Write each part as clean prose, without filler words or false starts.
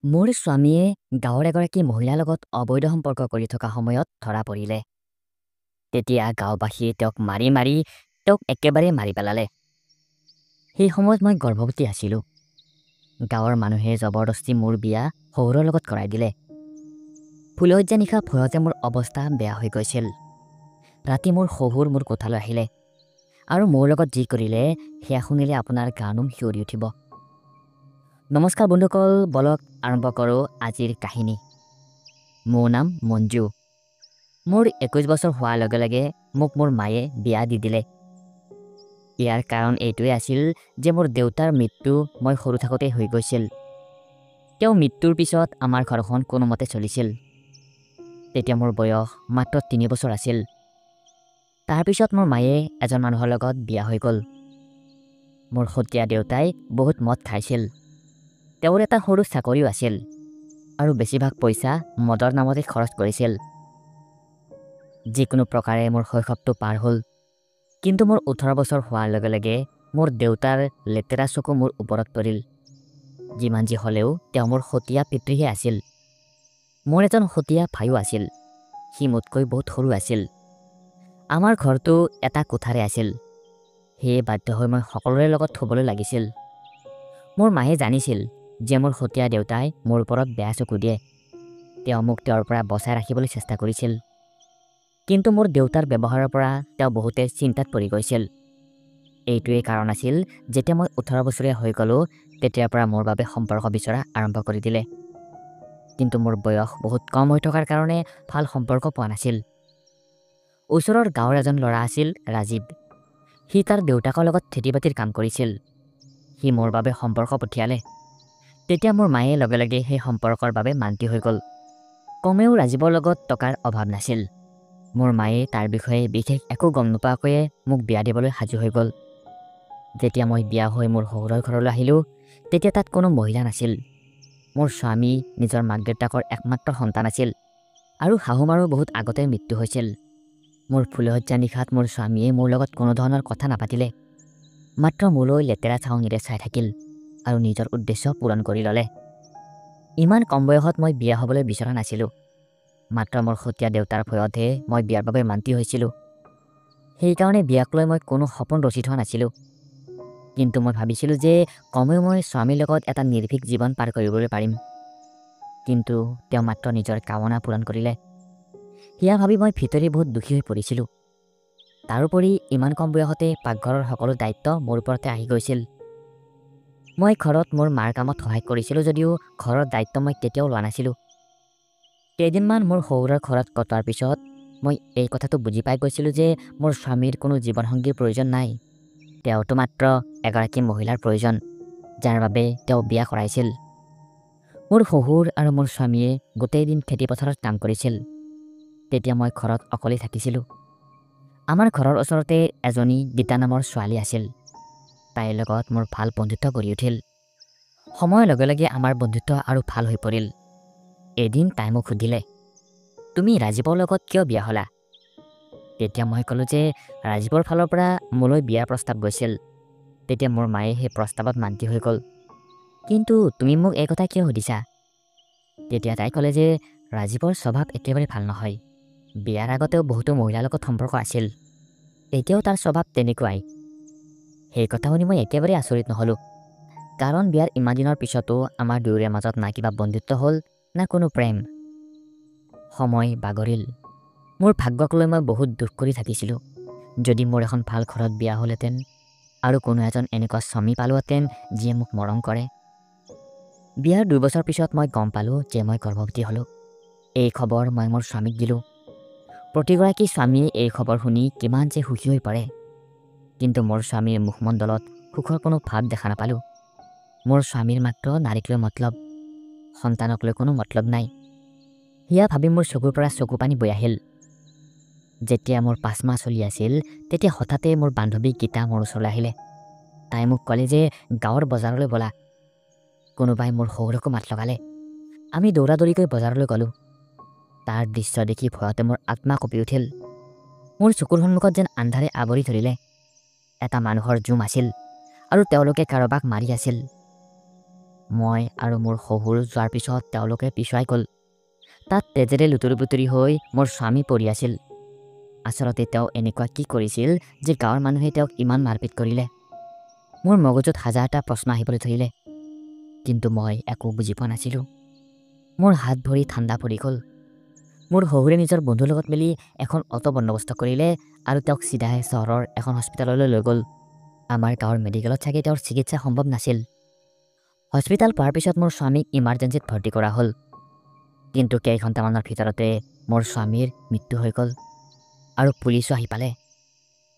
মোৰ স্বামীয়ে গাঁৱৰ এগৰাকী মহিলাৰ লগত অবৈধ সম্পৰ্ক কৰি থকা সময়ত ধৰা পৰিলে। তেতিয়া গাঁওবাসীয়ে তেওঁক মাৰি মাৰি তেওঁক একেবাৰে মাৰি পেলালে। সেই সময়ত মই গৰ্ভৱতী আছিলোঁ। গাঁৱৰ মানুহে জবৰদস্তি মোৰ বিয়া শহুৰৰ লগত কৰাই দিলে। ফুলশয্যা নিশা ভয়তে মোৰ অৱস্থা বেয়া হৈ গৈছিল। ৰাতি মোৰ শহুৰ মোৰ কোঠালৈ আহিলে আৰু মোৰ লগত যি কৰিলে সেয়া শুনিলে আপোনাৰ গা নোম শিয়ৰি উঠিব। নমস্কাৰ বন্ধুসকল, বলক আৰম্ভ কৰোঁ আজিৰ কাহিনী। মোৰ নাম মঞ্জু। মোৰ 21 বছৰ হোৱাৰ লগে লগে মোক মোৰ মায়ে বিয়া দি দিলে। ইয়াৰ কাৰণ এইটোৱে আছিল যে মোৰ দেউতাৰ মৃত্যু মই সৰু থাকোঁতেই হৈ গৈছিল। তেওঁ মৃত্যুৰ পিছত আমাৰ ঘৰখন কোনোমতে চলিছিল। তেতিয়া মোৰ বয়স মাত্ৰ 3 বছৰ আছিল। তাৰপিছত মোৰ মায়ে এজন মানুহৰ লগত বিয়া হৈ গ'ল। মোৰ সতীয়া দেউতাই বহুত মদ খাইছিল। তেওঁৰ এটা সৰু চাকৰিও আছিল আৰু বেছিভাগ পইচা মদৰ নামতে খৰচ কৰিছিল। যিকোনো প্ৰকাৰে মোৰ শৈশৱটো পাৰ হ'ল। কিন্তু মোৰ 18 বছৰ হোৱাৰ লগে লগে মোৰ দেউতাৰ লেতেৰা চকু মোৰ ওপৰত পৰিল। যিমান যি হ'লেও তেওঁ মোৰ সতীয়া পিতৃহে আছিল। মোৰ এজন সতীয়া ভাইও আছিল। সি মোতকৈ বহুত সৰু আছিল। আমাৰ ঘৰটো এটা কোঠাৰে আছিল। সেয়ে বাধ্য হৈ মই সকলোৰে লগত থ'বলৈ লাগিছিল। মোৰ মায়ে জানিছিল যে মোৰ সতীয়া দেউতাই মোৰ ওপৰত বেয়া চকু দিয়ে। তেওঁ মোক তেওঁৰ পৰা বচাই ৰাখিবলৈ চেষ্টা কৰিছিল। কিন্তু মোৰ দেউতাৰ ব্যৱহাৰৰ পৰা তেওঁ বহুতে চিন্তাত পৰি গৈছিল। এইটোৱেই কাৰণ আছিল যেতিয়া মই 18 বছৰীয়া হৈ গ'লোঁ তেতিয়াৰ পৰা মোৰ বাবে সম্পৰ্ক বিচৰা আৰম্ভ কৰি দিলে। কিন্তু মোৰ বয়স বহুত কম হৈ থকাৰ কাৰণে ভাল সম্পৰ্ক পোৱা নাছিল। ওচৰৰ গাঁৱৰ এজন ল'ৰা আছিল ৰাজীৱ। সি তাৰ দেউতাকৰ লগত খেতি-বাতিৰ কাম কৰিছিল। সি মোৰ বাবে সম্পৰ্ক পঠিয়ালে। তেতিয়া মোৰ মায়ে লগে লগে সেই সম্পৰ্কৰ বাবে মান্তি হৈ গ'ল। কমেও ৰাজীৱৰ লগত টকাৰ অভাৱ নাছিল। মোৰ মায়ে তাৰ বিষয়ে বিশেষ একো গম নোপোৱাকৈয়ে মোক বিয়া দিবলৈ সাজু হৈ গ'ল। যেতিয়া মই বিয়া হৈ মোৰ শহুৰৰ ঘৰলৈ আহিলোঁ তেতিয়া তাত কোনো মহিলা নাছিল। মোৰ স্বামী নিজৰ মাক দেউতাকৰ একমাত্ৰ সন্তান আছিল আৰু শাহুমাৰো বহুত আগতে মৃত্যু হৈছিল। মোৰ ফুলশয্যা নিশাত মোৰ স্বামীয়ে মোৰ লগত কোনো ধৰণৰ কথা নাপাতিলে। মাত্ৰ মোলৈ লেতেৰা চাৱনিৰে চাই থাকিল আৰু নিজৰ উদ্দেশ্য পূৰণ কৰি ল'লে। ইমান কম বয়সত মই বিয়া হ'বলৈ বিচৰা নাছিলোঁ। মাত্ৰ মোৰ সতীয়া দেউতাৰ ভয়তহে মই বিয়াৰ বাবে মান্তি হৈছিলোঁ। সেইকাৰণে বিয়াক লৈ মই কোনো সপোন ৰচি থোৱা নাছিলোঁ। কিন্তু মই ভাবিছিলোঁ যে কমেও মই স্বামীৰ লগত এটা নিৰ্ভীক জীৱন পাৰ কৰিবলৈ পাৰিম। কিন্তু তেওঁ মাত্ৰ নিজৰ কামনা পূৰণ কৰিলে। সেয়া ভাবি মই ভিতৰি বহুত দুখী হৈ পৰিছিলোঁ। তাৰোপৰি ইমান কম বয়সতে পাকঘৰৰ সকলো দায়িত্ব মোৰ ওপৰতে আহি গৈছিল। মই ঘৰত মোৰ মাৰ কামত সহায় কৰিছিলোঁ যদিও ঘৰৰ দায়িত্ব মই কেতিয়াও লোৱা নাছিলোঁ। কেইদিনমান মোৰ শহুৰৰ ঘৰত কটোৱাৰ পিছত মই এই কথাটো বুজি পাই গৈছিলোঁ যে মোৰ স্বামীৰ কোনো জীৱনসংগীৰ প্ৰয়োজন নাই। তেওঁতো মাত্ৰ এগৰাকী মহিলাৰ প্ৰয়োজন, যাৰ বাবে তেওঁ বিয়া কৰাইছিল। মোৰ শহুৰ আৰু মোৰ স্বামীয়ে গোটেই দিন খেতিপথাৰত কাম কৰিছিল। তেতিয়া মই ঘৰত অকলে থাকিছিলোঁ। আমাৰ ঘৰৰ ওচৰতে এজনী গীতা নামৰ ছোৱালী আছিল। তাইৰ লগত মোৰ ভাল বন্ধুত্ব গঢ়ি উঠিল। সময়ৰ লগে লগে আমাৰ বন্ধুত্ব আৰু ভাল হৈ পৰিল। এদিন তাই মোক সুধিলে, তুমি ৰাজীৱৰ লগত কিয় বিয়া হ'লা? তেতিয়া মই ক'লোঁ যে ৰাজীৱৰ ফালৰ পৰা মোলৈ বিয়াৰ প্ৰস্তাৱ গৈছিল। তেতিয়া মোৰ মায়ে সেই প্ৰস্তাৱত মান্তি হৈ গ'ল। কিন্তু তুমি মোক এই কথা কিয় সুধিছা? তেতিয়া তাই ক'লে যে ৰাজীৱৰ স্বভাৱ একেবাৰে ভাল নহয়। বিয়াৰ আগতেও বহুতো মহিলাৰ লগত সম্পৰ্ক আছিল। এতিয়াও তাৰ স্বভাৱ তেনেকুৱাই। সেই কথা শুনি মই একেবাৰে আচৰিত নহ'লোঁ। কাৰণ বিয়াৰ ইমান দিনৰ পিছতো আমাৰ দুয়োৰে মাজত না কিবা বন্ধুত্ব হ'ল না কোনো প্ৰেম। সময় বাগৰিল। মোৰ ভাগ্যক লৈ মই বহুত দুখ কৰি থাকিছিলোঁ। যদি মোৰ এখন ভাল ঘৰত বিয়া হ'লহেঁতেন আৰু কোনো এজন এনেকুৱা স্বামী পালোহেঁতেন যিয়ে মোক মৰম কৰে। বিয়াৰ 2 বছৰ পিছত মই গম পালোঁ যে মই গৰ্ভৱতী হ'লোঁ। এই খবৰ মই মোৰ স্বামীক দিলোঁ। প্ৰতিগৰাকী স্বামীয়ে এই খবৰ শুনি কিমান যে সুখী হৈ পৰে। কিন্তু মোৰ স্বামীৰ মুখমণ্ডলত সুখৰ কোনো ভাৱ দেখা নাপালোঁ। মোৰ স্বামীৰ মাত্ৰ নাৰীক লৈ মতলব, সন্তানক লৈ কোনো মতলব নাই। সেয়া ভাবি মোৰ চকুৰ পৰা চকু পানী বৈ আহিল। যেতিয়া মোৰ 5 মাহ চলি আছিল তেতিয়া হঠাতে মোৰ বান্ধৱী গীতা মোৰ ওচৰলৈ আহিলে। তাই মোক ক'লে যে গাঁৱৰ বজাৰলৈ ব'লা। কোনোবাই মোৰ শহুৰকো মাত লগালে। আমি দৌৰা দৌৰিকৈ বজাৰলৈ গ'লোঁ। তাৰ দৃশ্য দেখি ভয়তে মোৰ আত্মা কঁপি উঠিল। মোৰ চকুৰ সন্মুখত যেন আন্ধাৰে আৱৰি ধৰিলে। এটা মানুহৰ জুম আছিল আৰু তেওঁলোকে কাৰোবাক মাৰি আছিল। মই আৰু মোৰ শহুৰ যোৱাৰ পিছত তেওঁলোকে পিছুৱাই গ'ল। তাত তেজেৰে লুতুৰি পুতুৰি হৈ মোৰ স্বামী পৰি আছিল। আচলতে তেওঁ এনেকুৱা কি কৰিছিল যে গাঁৱৰ মানুহে তেওঁক ইমান মাৰপিট কৰিলে? মোৰ মগজুত হাজাৰটা প্ৰশ্ন আহিবলৈ ধৰিলে, কিন্তু মই একো বুজি পোৱা নাছিলোঁ। মোৰ হাত ভৰি ঠাণ্ডা পৰি গ'ল। মোৰ শহুৰে নিজৰ বন্ধুৰ লগত মিলি এখন অটো বন্দবস্ত কৰিলে আৰু তেওঁক চিধাই চহৰৰ এখন হস্পিটেললৈ লৈ গ'ল। আমাৰ গাঁৱৰ মেডিকেলত চাগে তেওঁৰ চিকিৎসা সম্ভৱ নাছিল। হস্পিটেল পোৱাৰ পিছত মোৰ স্বামীক ইমাৰ্জেঞ্চিত ভৰ্তি কৰা হ'ল। কিন্তু কেইঘণ্টামানৰ ভিতৰতে মোৰ স্বামীৰ মৃত্যু হৈ গ'ল আৰু পুলিচো আহি পালে।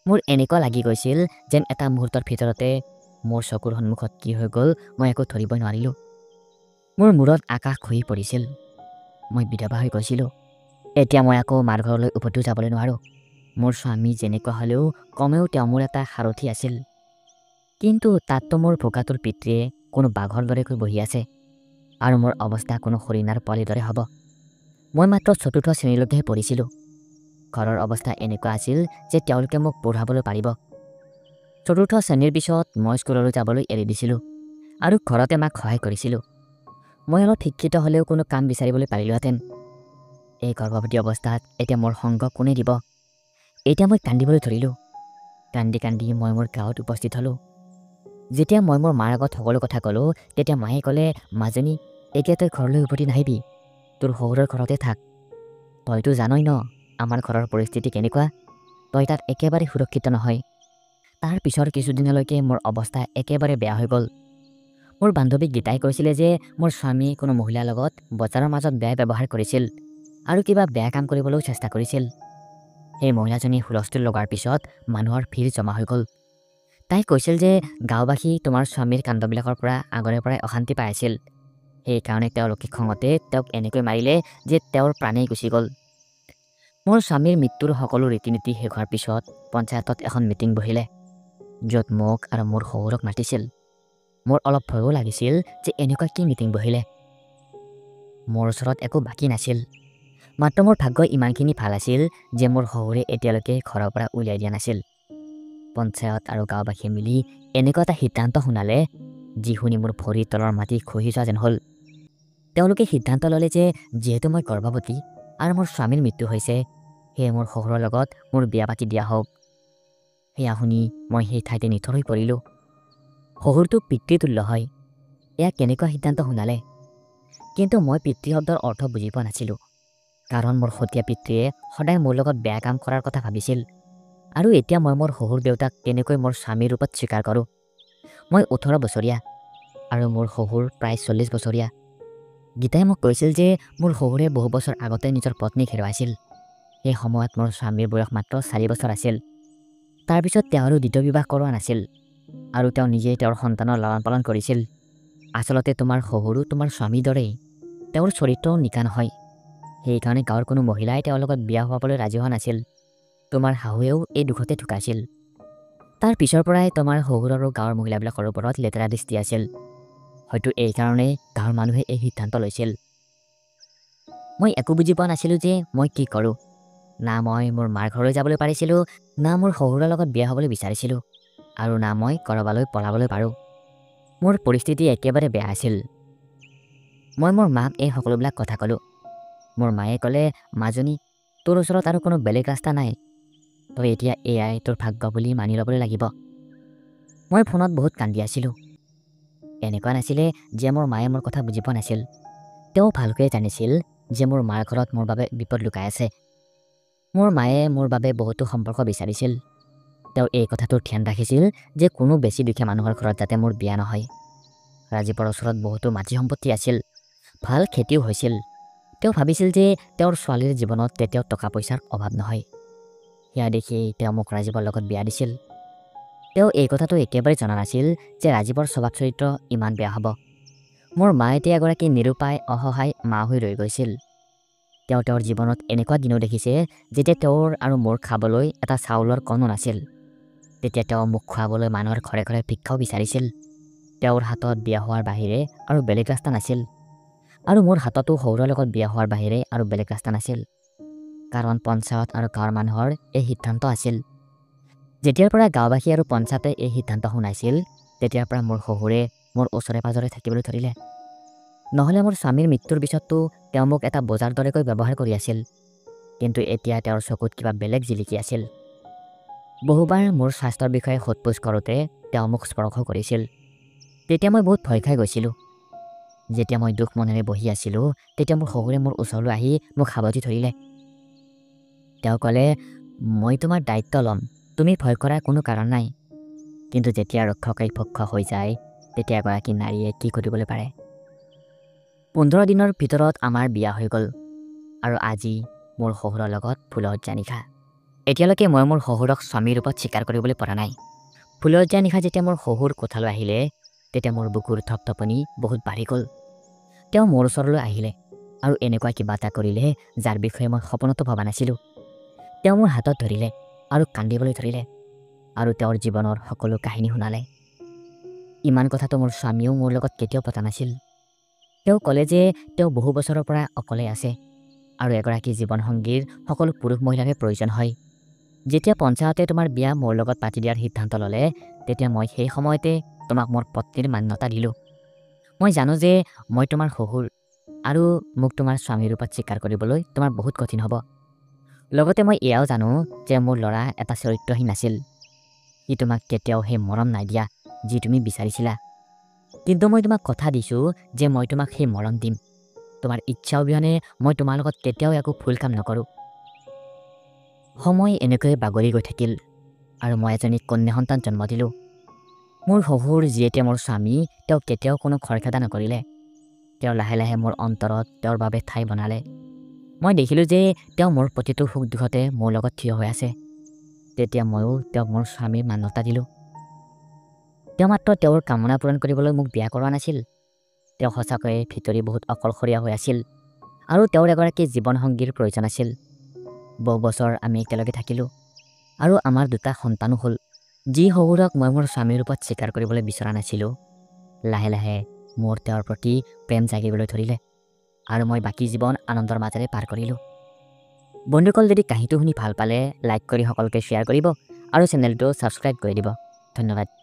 মোৰ এনেকুৱা লাগি গৈছিল যেন এটা মুহূৰ্তৰ ভিতৰতে মোৰ চকুৰ সন্মুখত কি হৈ গ'ল মই একো ধৰিবই নোৱাৰিলোঁ। মোৰ মূৰত আকাশ খহি পৰিছিল। মই বিধৱা হৈ গৈছিলোঁ। এতিয়া মই আকৌ মাৰ ঘৰলৈ উভতিও যাবলৈ নোৱাৰোঁ। মোৰ স্বামী যেনেকুৱা হ'লেও কমেও তেওঁ মোৰ এটা সাৰথি আছিল। কিন্তু তাততো মোৰ ভোকাতুৰ পিতৃয়ে কোনো বাঘৰ দৰেকৈ বহি আছে আৰু মোৰ অৱস্থা কোনো হৰিণাৰ পোৱালিৰ দৰে হ'ব। মই মাত্ৰ ৪ৰ্থ শ্ৰেণীলৈকেহে পঢ়িছিলোঁ। ঘৰৰ অৱস্থা এনেকুৱা আছিল যে তেওঁলোকে মোক পঢ়াবলৈ পাৰিব। ৪ৰ্থ শ্ৰেণীৰ পিছত মই স্কুললৈ যাবলৈ এৰি দিছিলোঁ আৰু ঘৰতে মাক সহায় কৰিছিলোঁ। মই অলপ শিক্ষিত হ'লেও কোনো কাম বিচাৰিবলৈ পাৰিলোহেঁতেন। এই গৰ্ভৱতী অৱস্থাত এতিয়া মোৰ সংগ কোনে দিব? এতিয়া মই কান্দিবলৈ ধৰিলোঁ। কান্দি কান্দি মই মোৰ গাঁৱত উপস্থিত হ'লোঁ। যেতিয়া মই মোৰ মাৰ আগত সকলো কথা ক'লোঁ, তেতিয়া মায়ে ক'লে, মাজনী, এতিয়া তই ঘৰলৈ উভতি নাহিবি। তোৰ শহুৰৰ ঘৰতে থাক। তইতো জানই ন আমাৰ ঘৰৰ পৰিস্থিতি কেনেকুৱা। তই তাত একেবাৰে সুৰক্ষিত নহয়। তাৰ পিছৰ কিছুদিনলৈকে মোৰ অৱস্থা একেবাৰে বেয়া হৈ গ'ল। মোৰ বান্ধৱী গীতাই কৈছিলে যে মোৰ স্বামীয়ে কোনো মহিলাৰ লগত বজাৰৰ মাজত বেয়া ব্যৱহাৰ কৰিছিল আৰু কিবা বেয়া কাম কৰিবলৈও চেষ্টা কৰিছিল। সেই মহিলাজনী হুলস্থুল লগাৰ পিছত মানুহৰ ভিৰ জমা হৈ গ'ল। তাই কৈছিল যে গাঁওবাসী তোমাৰ স্বামীৰ কাণ্ডবিলাকৰ পৰা আগৰে পৰাই অশান্তি পাই আছিল। সেইকাৰণে তেওঁলোকে খঙতে তেওঁক এনেকৈ মাৰিলে যে তেওঁৰ প্ৰাণেই গুচি গ'ল। মোৰ স্বামীৰ মৃত্যুৰ সকলো ৰীতি নীতি শেষ হোৱাৰ পিছত পঞ্চায়তত এখন মিটিং বহিলে, য'ত মোক আৰু মোৰ শহুৰক মাতিছিল। মোৰ অলপ ভয়ো লাগিছিল যে এনেকুৱা কি মিটিং বহিলে। মোৰ ওচৰত একো বাকী নাছিল। মাত্ৰ মোৰ ভাগ্য ইমানখিনি ভাল আছিল যে মোৰ শহুৰে এতিয়ালৈকে ঘৰৰ পৰা উলিয়াই দিয়া নাছিল। পঞ্চায়ত আৰু গাঁওবাসীয়ে মিলি এনেকুৱা এটা সিদ্ধান্ত শুনালে যি শুনি মোৰ ভৰিৰ তলৰ মাটি খহি যোৱা যেন হ'ল। তেওঁলোকে সিদ্ধান্ত ল'লে যে যিহেতু মই গৰ্ভৱতী আৰু মোৰ স্বামীৰ মৃত্যু হৈছে, সেয়ে মোৰ শহুৰৰ লগত মোৰ বিয়া পাতি দিয়া হওক। সেয়া শুনি মই সেই ঠাইতে নিথৰ হৈ পৰিলোঁ। শহুৰটো পিতৃতুল্য হয়, এয়া কেনেকুৱা সিদ্ধান্ত শুনালে? কিন্তু মই পিতৃ শব্দৰ অৰ্থ বুজি পোৱা নাছিলোঁ, কাৰণ মোৰ সতীয়া পিতৃয়ে সদায় মোৰ লগত বেয়া কাম কৰাৰ কথা ভাবিছিল। আৰু এতিয়া মই মোৰ শহুৰ দেউতাক কেনেকৈ মোৰ স্বামীৰ ৰূপত স্বীকাৰ কৰোঁ? মই 18 বছৰীয়া আৰু মোৰ শহুৰ প্ৰায় 40 বছৰীয়া। গীতাই মোক কৈছিল যে মোৰ শহুৰে বহু বছৰ আগতে নিজৰ পত্নীক হেৰুৱাইছিল। সেই সময়ত মোৰ স্বামীৰ বয়স মাত্ৰ 4 বছৰ আছিল। তাৰপিছত তেওঁ আৰু দ্বিতীয় বিবাহ কৰোৱা নাছিল আৰু তেওঁ নিজেই তেওঁৰ সন্তানৰ লালন পালন কৰিছিল। আচলতে তোমাৰ শহুৰো তোমাৰ স্বামীৰ দৰেই, তেওঁৰ চৰিত্ৰও নিকা নহয়। সেইকাৰণে গাঁৱৰ কোনো মহিলাই তেওঁৰ লগত বিয়া হোৱাবলৈ ৰাজি হোৱা নাছিল। তোমাৰ শাহুৱেও এই দুখতে ঢুকাইছিল। তাৰ পিছৰ পৰাই তোমাৰ শহুৰ আৰু গাঁৱৰ মহিলাবিলাকৰ ওপৰত লেতেৰা দৃষ্টি আছিল। হয়তো এইকাৰণে গাঁৱৰ মানুহে এই সিদ্ধান্ত লৈছিল। মই একো বুজি পোৱা নাছিলোঁ যে মই কি কৰোঁ। না মই মোৰ মাৰ ঘৰলৈ যাবলৈ পাৰিছিলোঁ, না মোৰ শহুৰৰ লগত বিয়া হ'বলৈ বিচাৰিছিলোঁ, আৰু না মই ক'ৰবালৈ পলাবলৈ পাৰোঁ। মোৰ পৰিস্থিতি একেবাৰে বেয়া আছিল। মই মোৰ মাক এই সকলোবিলাক কথা ক'লোঁ। মোৰ মায়ে ক'লে, মাজনী, তোৰ ওচৰত আৰু কোনো বেলেগ ৰাস্তা নাই। তই এতিয়া এয়াই তোৰ ভাগ্য বুলি মানি ল'বলৈ লাগিব। মই ফোনত বহুত কান্দি আছিলোঁ। এনেকুৱা নাছিলে যে মোৰ মায়ে মোৰ কথা বুজি পোৱা নাছিল। তেওঁ ভালকৈয়ে জানিছিল যে মোৰ মাৰ ঘৰত মোৰ বাবে বিপদ লুকাই আছে। মোৰ মায়ে মোৰ বাবে বহুতো সম্পৰ্ক বিচাৰিছিল। তেওঁ এই কথাটোৰ ধ্যান ৰাখিছিল যে কোনো বেছি দুখীয়া মানুহৰ ঘৰত যাতে মোৰ বিয়া নহয়। ৰাজীৱৰ ওচৰত বহুতো মাটি সম্পত্তি আছিল, ভাল খেতিও হৈছিল। তেওঁ ভাবিছিল যে তেওঁৰ ছোৱালীৰ জীৱনত তেতিয়াও টকা পইচাৰ অভাৱ নহয়। সেয়া দেখি তেওঁ মোক ৰাজীৱৰ লগত বিয়া দিছিল। তেওঁ এই কথাটো একেবাৰে জনা নাছিল যে ৰাজীৱৰ স্বভাৱ চৰিত্ৰ ইমান বেয়া হ'ব। মোৰ মা এতিয়া এগৰাকী নিৰুপায় অসহায় মা হৈ ৰৈ গৈছিল। তেওঁ তেওঁৰ জীৱনত এনেকুৱা দিনো দেখিছে যেতিয়া তেওঁৰ আৰু মোৰ খাবলৈ এটা চাউলৰ কণো নাছিল। তেতিয়া তেওঁ মোক খুৱাবলৈ মানুহৰ ঘৰে ঘৰে ভিক্ষাও বিচাৰিছিল। তেওঁৰ হাতত বিয়া হোৱাৰ বাহিৰে আৰু বেলেগ ৰাস্তা নাছিল, আৰু মোৰ হাততো শহুৰৰ লগত বিয়া হোৱাৰ বাহিৰে আৰু বেলেগ ৰাস্তা নাছিল, কাৰণ পঞ্চায়ত আৰু গাঁৱৰ মানুহৰ এই সিদ্ধান্ত আছিল। যেতিয়াৰ পৰা গাঁওবাসী আৰু পঞ্চায়তে এই সিদ্ধান্ত শুনাইছিল, তেতিয়াৰ পৰা মোৰ শহুৰে মোৰ ওচৰে পাজৰে থাকিবলৈ ধৰিলে। নহ'লে মোৰ স্বামীৰ মৃত্যুৰ পিছততো তেওঁ মোক এটা বজাৰ দৰেকৈ ব্যৱহাৰ কৰি আছিল, কিন্তু এতিয়া তেওঁৰ চকুত কিবা বেলেগ জিলিকি আছিল। বহুবাৰ মোৰ স্বাস্থ্যৰ বিষয়ে সোধ-পোছ কৰোঁতে তেওঁ মোক স্পৰ্শ কৰিছিল। তেতিয়া মই বহুত ভয় খাই গৈছিলোঁ। যেতিয়া মই দুখ মনেৰে বহি আছিলোঁ, তেতিয়া মোৰ শহুৰে মোৰ ওচৰলৈ আহি মোক সাৱটি ধৰিলে। তেওঁ ক'লে, মই তোমাৰ দায়িত্ব ল'ম, তুমি ভয় কৰাৰ কোনো কাৰণ নাই। কিন্তু যেতিয়া ৰক্ষকেই ভক্ষ হৈ যায়, তেতিয়া এগৰাকী নাৰীয়ে কি কৰিবলৈ পাৰে? 15 দিনৰ ভিতৰত আমাৰ বিয়া হৈ গ'ল, আৰু আজি মোৰ শহুৰৰ লগত ফুলশয্যা নিশা। এতিয়ালৈকে মই মোৰ শহুৰক স্বামীৰ ৰূপত স্বীকাৰ কৰিবলৈ পৰা নাই। ফুলশয্যা নিশা যেতিয়া মোৰ শহুৰ কোঠালৈ আহিলে, তেতিয়া মোৰ বুকুৰ থপথপনি বহুত বাঢ়ি গ'ল। তেওঁ মোৰ ওচৰলৈ আহিলে আৰু এনেকুৱা কিবা এটা কৰিলে যাৰ বিষয়ে মই সপোনতো ভবা নাছিলোঁ। তেওঁ মোৰ হাতত ধৰিলে আৰু কান্দিবলৈ ধৰিলে আৰু তেওঁৰ জীৱনৰ সকলো কাহিনী শুনালে। ইমান কথাটো মোৰ স্বামীয়েও মোৰ লগত কেতিয়াও পতা নাছিল। তেওঁ ক'লে যে তেওঁ বহু বছৰৰ পৰা অকলে আছে আৰু এগৰাকী জীৱনসংগীৰ সকলো পুৰুষ মহিলাৰে প্ৰয়োজন হয়। যেতিয়া পঞ্চায়তে তোমাৰ বিয়া মোৰ লগত পাতি দিয়াৰ সিদ্ধান্ত ল'লে, তেতিয়া মই সেই সময়তে তোমাক মোৰ পত্নীৰ মান্যতা দিলোঁ। মই জানো যে মই তোমাৰ শহুৰ আৰু মোক তোমাৰ স্বামীৰ ৰূপত স্বীকাৰ কৰিবলৈ তোমাৰ বহুত কঠিন হ'ব। লগতে মই এয়াও জানো যে মোৰ ল'ৰা এটা চৰিত্ৰহীন আছিল। সি তোমাক কেতিয়াও সেই মৰম নাই দিয়া যি তুমি বিচাৰিছিলা। কিন্তু মই তোমাক কথা দিছোঁ যে মই তোমাক সেই মৰম দিম। তোমাৰ ইচ্ছা অবিহনে মই তোমাৰ লগত কেতিয়াও একো ভুল কাম নকৰোঁ। সময় এনেকৈয়ে বাগৰি গৈ থাকিল আৰু মই এজনী কন্যা সন্তান জন্ম দিলোঁ। মোৰ শহুৰ যি এতিয়া মোৰ স্বামী, তেওঁ কেতিয়াও কোনো খৰখেদা নকৰিলে। তেওঁ লাহে লাহে মোৰ অন্তৰত তেওঁৰ বাবে ঠাই বনালে। মই দেখিলোঁ যে তেওঁ মোৰ প্ৰতিটো সুখ দুখতে মোৰ লগত থিয় হৈ আছে। তেতিয়া ময়ো তেওঁক মোৰ স্বামীৰ মান্যতা দিলোঁ। তেওঁ মাত্ৰ তেওঁৰ কামনা পূৰণ কৰিবলৈ মোক বিয়া কৰোৱা নাছিল। তেওঁ সঁচাকৈয়ে ভিতৰি বহুত অকলশৰীয়া হৈ আছিল আৰু তেওঁৰ এগৰাকী জীৱনসংগীৰ প্ৰয়োজন আছিল। বহু বছৰ আমি একেলগে থাকিলোঁ আৰু আমাৰ 2টা সন্তানো হ'ল। যি শহুৰক মই মোৰ স্বামীৰ ৰূপত স্বীকাৰ কৰিবলৈ বিচৰা নাছিলোঁ, লাহে লাহে মোৰ তেওঁৰ প্ৰতি প্ৰেম জাগিবলৈ ধৰিলে আৰু মই বাকী জীৱন আনন্দৰ মাজেৰে পাৰ কৰিলোঁ। বন্ধুসকল, যদি কাহিনীটো শুনি ভাল পালে লাইক কৰি সকলোকে শ্বেয়াৰ কৰিব আৰু চেনেলটো ছাবস্ক্ৰাইব কৰি দিব। ধন্যবাদ।